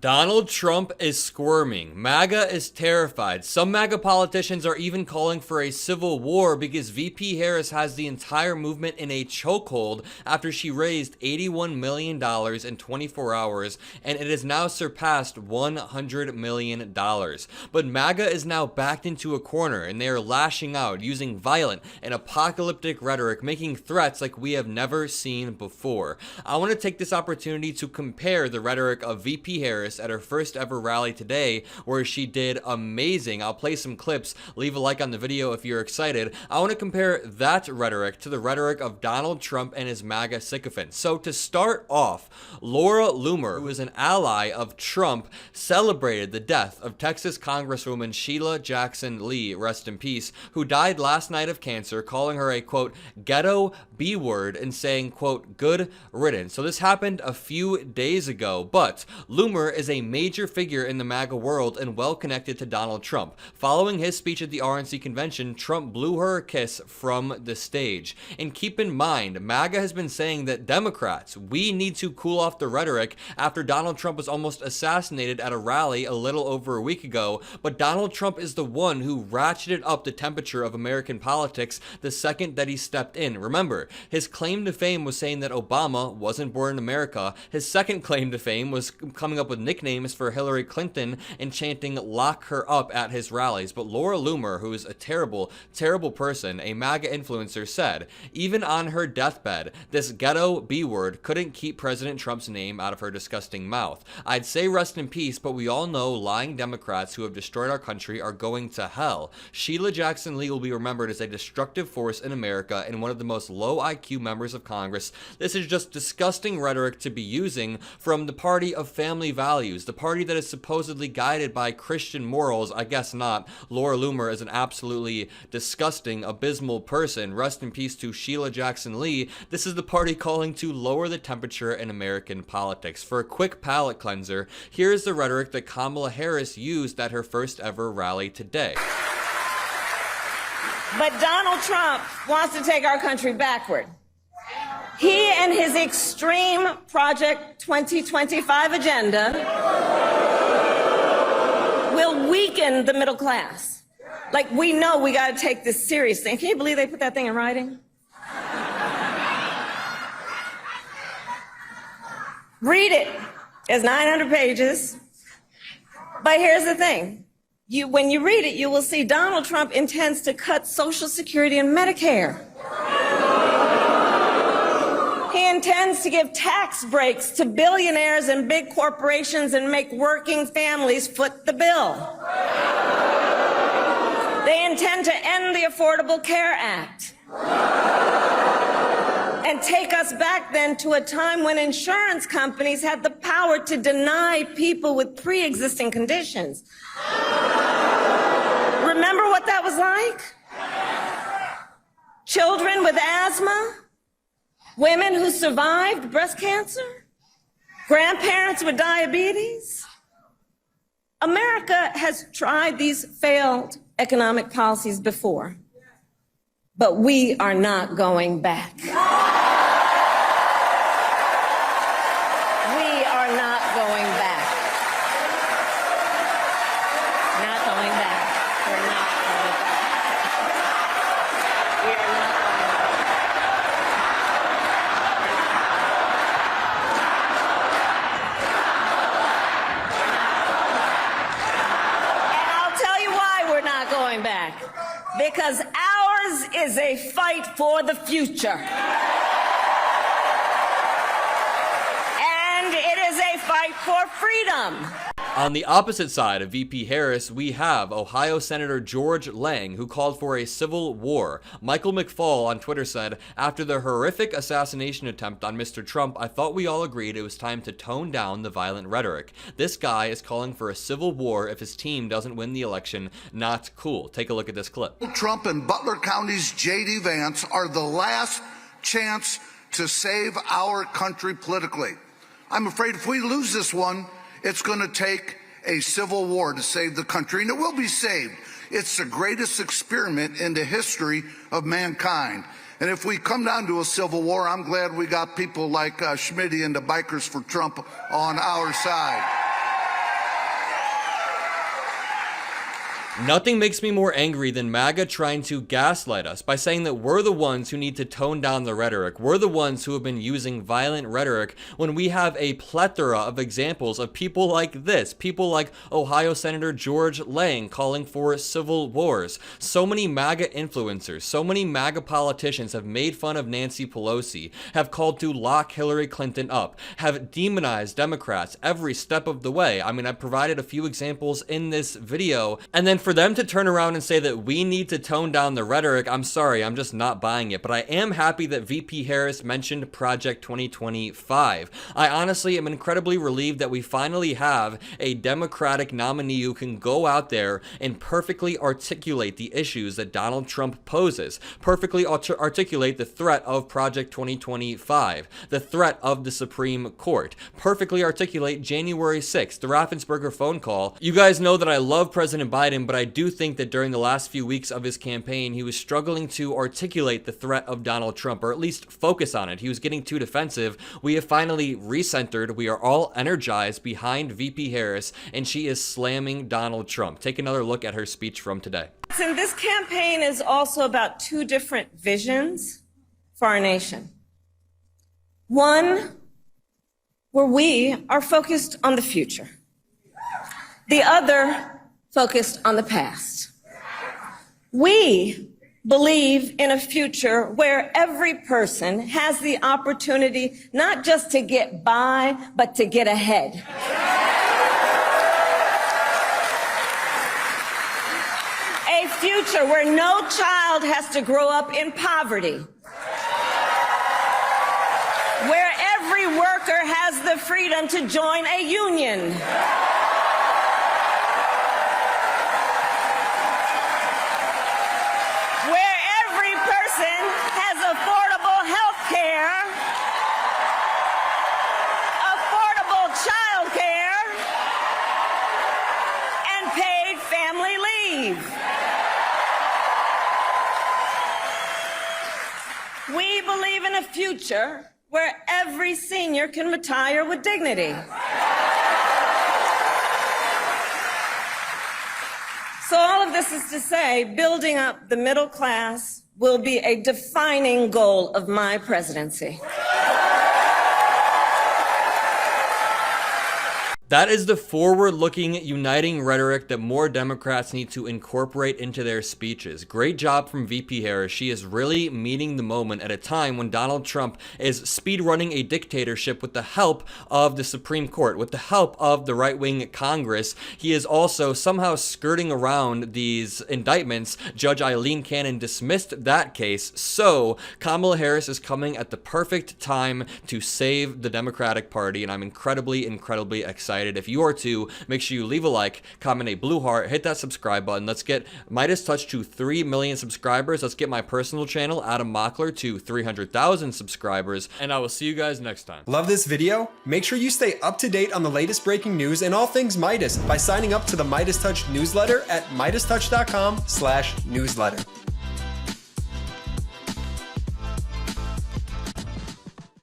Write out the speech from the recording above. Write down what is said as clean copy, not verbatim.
Donald Trump is squirming. MAGA is terrified. Some MAGA politicians are even calling for a civil war because VP Harris has the entire movement in a chokehold after she raised $81 million in 24 hours, and it has now surpassed $100 million. But MAGA is now backed into a corner, and they are lashing out, using violent and apocalyptic rhetoric, making threats like we have never seen before. I want to take this opportunity to compare the rhetoric of VP Harris at her first ever rally today, where she did amazing. I'll play some clips. Leave a like on the video if you're excited. I want to compare that rhetoric to the rhetoric of Donald Trump and his MAGA sycophants. So to start off, Laura Loomer, who is an ally of Trump, celebrated the death of Texas Congresswoman Sheila Jackson Lee, rest in peace, who died last night of cancer, calling her a, quote, ghetto B-word and saying, quote, good riddance. So this happened a few days ago, but Loomer is a major figure in the MAGA world and well connected to Donald Trump. Following his speech at the RNC convention, Trump blew her a kiss from the stage. And keep in mind, MAGA has been saying that Democrats, we need to cool off the rhetoric after Donald Trump was almost assassinated at a rally a little over a week ago, but Donald Trump is the one who ratcheted up the temperature of American politics the second that he stepped in. Remember, his claim to fame was saying that Obama wasn't born in America. His second claim to fame was coming up with nicknames for Hillary Clinton and chanting lock her up at his rallies. But Laura Loomer, who is a terrible, terrible person, a MAGA influencer, said, even on her deathbed, this ghetto B-word couldn't keep President Trump's name out of her disgusting mouth. I'd say rest in peace, but we all know lying Democrats who have destroyed our country are going to hell. Sheila Jackson Lee will be remembered as a destructive force in America and one of the most low IQ members of Congress. This is just disgusting rhetoric to be using from the party of family values, the party that is supposedly guided by Christian morals. I guess not. Laura Loomer is an absolutely disgusting, abysmal person. Rest in peace to Sheila Jackson Lee. This is the party calling to lower the temperature in American politics. For a quick palate cleanser, here's the rhetoric that Kamala Harris used at her first ever rally today. But Donald Trump wants to take our country backward. He and his extreme Project 2025 agenda will weaken the middle class. Like, we know we got to take this seriously. Can you believe they put that thing in writing? Read it. It's 900 pages. But here's the thing. When you read it, you will see Donald Trump intends to cut Social Security and Medicare. He intends to give tax breaks to billionaires and big corporations and make working families foot the bill. They intend to end the Affordable Care Act and take us back then to a time when insurance companies had the power to deny people with pre-existing conditions. Remember what that was like? Children with asthma, women who survived breast cancer, grandparents with diabetes. America has tried these failed economic policies before, but we are not going back. We are not going back. Not going back. We're not going back. We are not going back. And I'll tell you why we're not going back. Because ours is a fight for the future. And it is a fight for freedom. On the opposite side of VP Harris, we have Ohio Senator George Lang, who called for a civil war. Michael McFaul on Twitter said, after the horrific assassination attempt on Mr. Trump, I thought we all agreed it was time to tone down the violent rhetoric. This guy is calling for a civil war if his team doesn't win the election. Not cool. Take a look at this clip. Trump and Butler County's J.D. Vance are the last chance to save our country politically. I'm afraid if we lose this one, it's going to take a civil war to save the country, and it will be saved. It's the greatest experiment in the history of mankind. And if we come down to a civil war, I'm glad we got people like Schmitty and the Bikers for Trump on our side. Nothing makes me more angry than MAGA trying to gaslight us by saying that we're the ones who need to tone down the rhetoric. We're the ones who have been using violent rhetoric when we have a plethora of examples of people like this. People like Ohio Senator George Lang calling for civil wars. So many MAGA influencers, so many MAGA politicians have made fun of Nancy Pelosi, have called to lock Hillary Clinton up, have demonized Democrats every step of the way. I mean, I provided a few examples in this video, and then for them to turn around and say that we need to tone down the rhetoric, I'm sorry, I'm just not buying it. But I am happy that VP Harris mentioned Project 2025. I honestly am incredibly relieved that we finally have a Democratic nominee who can go out there and perfectly articulate the issues that Donald Trump poses, perfectly articulate the threat of Project 2025, the threat of the Supreme Court, perfectly articulate January 6th, the Raffensperger phone call. You guys know that I love President Biden, but I do think that during the last few weeks of his campaign, he was struggling to articulate the threat of Donald Trump, or at least focus on it. He was getting too defensive. We have finally recentered. We are all energized behind VP Harris, and she is slamming Donald Trump. Take another look at her speech from today. And this campaign is also about two different visions for our nation. One, where we are focused on the future. The other, focused on the past. We believe in a future where every person has the opportunity not just to get by, but to get ahead. A future where no child has to grow up in poverty. Where every worker has the freedom to join a union. Affordable health care, affordable child care, and paid family leave. We believe in a future where every senior can retire with dignity. So all of this is to say, building up the middle class will be a defining goal of my presidency. That is the forward-looking, uniting rhetoric that more Democrats need to incorporate into their speeches. Great job from VP Harris. She is really meeting the moment at a time when Donald Trump is speed-running a dictatorship with the help of the Supreme Court, with the help of the right-wing Congress. He is also somehow skirting around these indictments. Judge Eileen Cannon dismissed that case, so Kamala Harris is coming at the perfect time to save the Democratic Party, and I'm incredibly, incredibly excited. If you are too, make sure you leave a like, comment a blue heart, hit that subscribe button. Let's get MeidasTouch to 3 million subscribers. Let's get my personal channel, Adam Mockler, to 300,000 subscribers, and I will see you guys next time. Love this video? Make sure you stay up to date on the latest breaking news and all things Meidas by signing up to the MeidasTouch newsletter at MeidasTouch.com/newsletter.